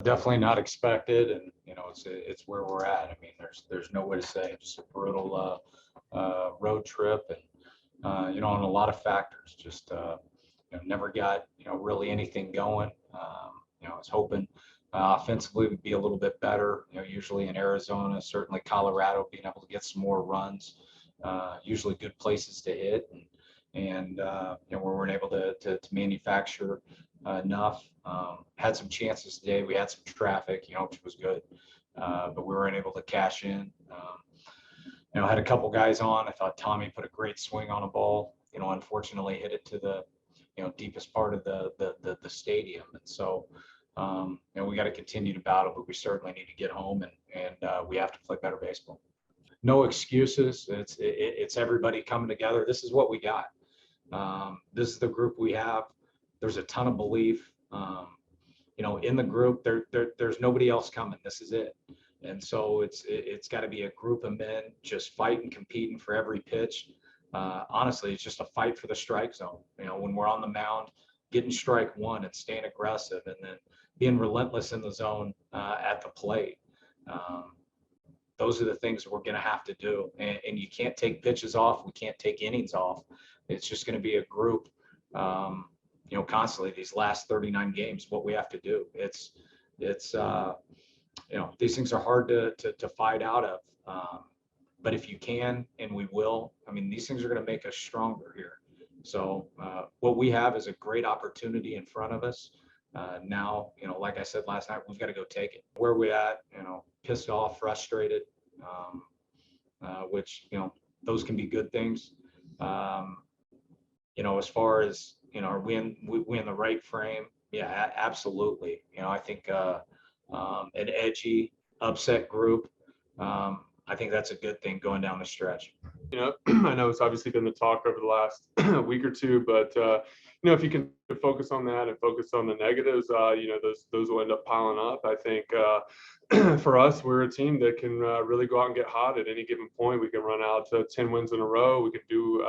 Definitely not expected, and it's where we're at. I mean, there's no way to say it. Just a brutal road trip, and on a lot of factors. Just never got really anything going. I was hoping offensively would be a little bit better. Usually in Arizona, certainly Colorado, being able to get some more runs. Usually good places to hit, and we weren't able to manufacture enough. Had some chances today. We had some traffic, which was good, but we weren't able to cash in. Had a couple guys on. I thought Tommy put a great swing on a ball. Unfortunately hit it to the deepest part of the stadium, and so we got to continue to battle, but we certainly need to get home, and we have to play better baseball. No excuses. It's everybody coming together. This is what we got. This is the group we have. There's a ton of belief. In the group, there's nobody else coming. This is it. And so it's got to be a group of men just fighting, competing for every pitch. Honestly, it's just a fight for the strike zone. When we're on the mound, getting strike one and staying aggressive, and then being relentless in the zone at the plate. Those are the things that we're going to have to do. And you can't take pitches off. We can't take innings off. It's just going to be a group, constantly these last 39 games, what we have to do. It's these things are hard to fight out of. But if you can, and we will, these things are going to make us stronger here. So what we have is a great opportunity in front of us. Now, like I said last night, we've got to go take it. Where we at, pissed off, frustrated, which, those can be good things. As far as, are we in the right frame? Yeah, absolutely. I think an edgy, upset group, I think that's a good thing going down the stretch. I know it's obviously been the talk over the last week or two, but if you can focus on that and focus on the negatives, those will end up piling up. I think for us, we're a team that can really go out and get hot at any given point. We can run out to 10 wins in a row. We can do.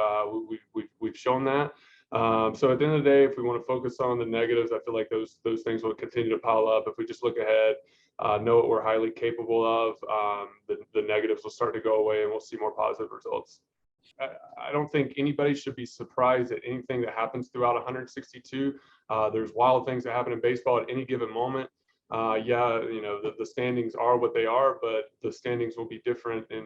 We've shown that. So at the end of the day, if we want to focus on the negatives, I feel like those things will continue to pile up. If we just look ahead, know what we're highly capable of, the negatives will start to go away, and we'll see more positive results. I don't think anybody should be surprised at anything that happens throughout 162. There's wild things that happen in baseball at any given moment. The standings are what they are, but the standings will be different in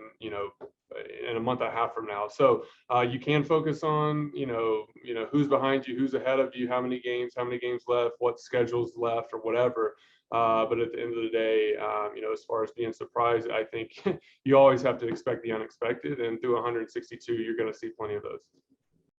a month and a half from now. So you can focus on who's behind you, who's ahead of you, how many games left, what schedules left, or whatever. But at the end of the day, as far as being surprised, I think you always have to expect the unexpected, and through 162, you're going to see plenty of those.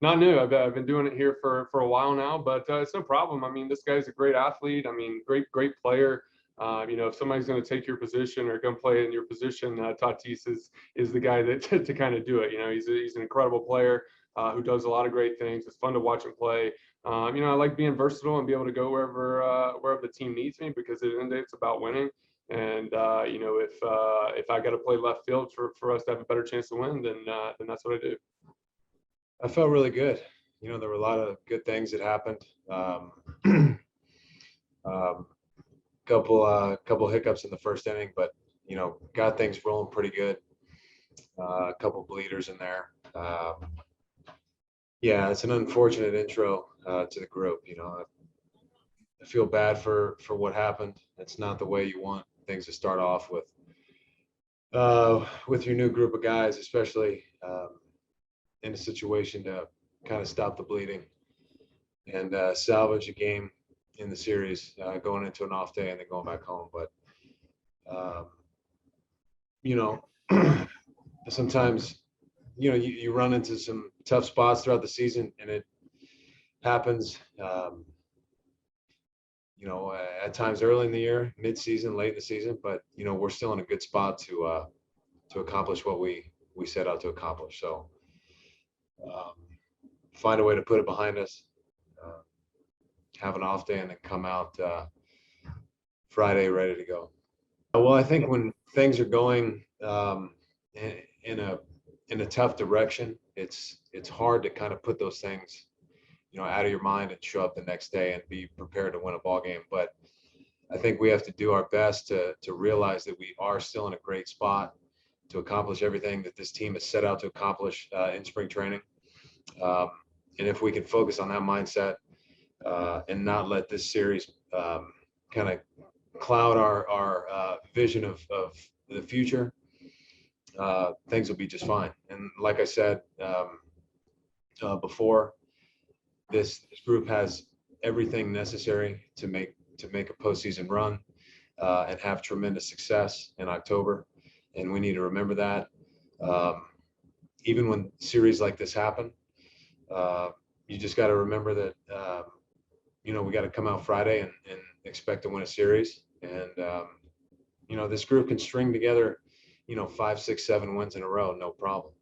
Not new. I've been doing it here for a while now, but it's no problem. This guy's a great athlete. Great player. If somebody's going to take your position or going to play in your position, Tatis is the guy that to kind of do it. He's an incredible player who does a lot of great things. It's fun to watch him play. I like being versatile and be able to go wherever the team needs me, because at the end of the day, it's about winning. And if I got to play left field for us to have a better chance to win, then that's what I do. I felt really good. There were a lot of good things that happened. Couple hiccups in the first inning, but got things rolling pretty good. A couple bleeders in there. Yeah, it's an unfortunate intro to the group. I feel bad for what happened. It's not the way you want things to start off with your new group of guys, especially in a situation to kind of stop the bleeding and salvage a game in the series, going into an off day and then going back home. But sometimes you run into some tough spots throughout the season, and it happens at times early in the year, mid-season, late in the season, but we're still in a good spot to accomplish what we set out to accomplish. So find a way to put it behind us, have an off day, and then come out Friday ready to go. Well, I think when things are going in a tough direction, it's hard to kind of put those things out of your mind and show up the next day and be prepared to win a ball game. But I think we have to do our best to realize that we are still in a great spot to accomplish everything that this team has set out to accomplish in spring training. And if we can focus on that mindset and not let this series kind of cloud our vision of the future, things will be just fine. And like I said before, this group has everything necessary to make a postseason run and have tremendous success in October. And we need to remember that. Even when series like this happen, you just got to remember that, we got to come out Friday and expect to win a series. And, this group can string together, 5, 6, 7 wins in a row, no problem,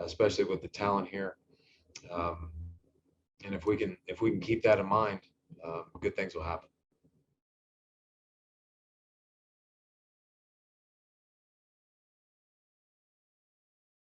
especially with the talent here. And if we can keep that in mind, good things will happen.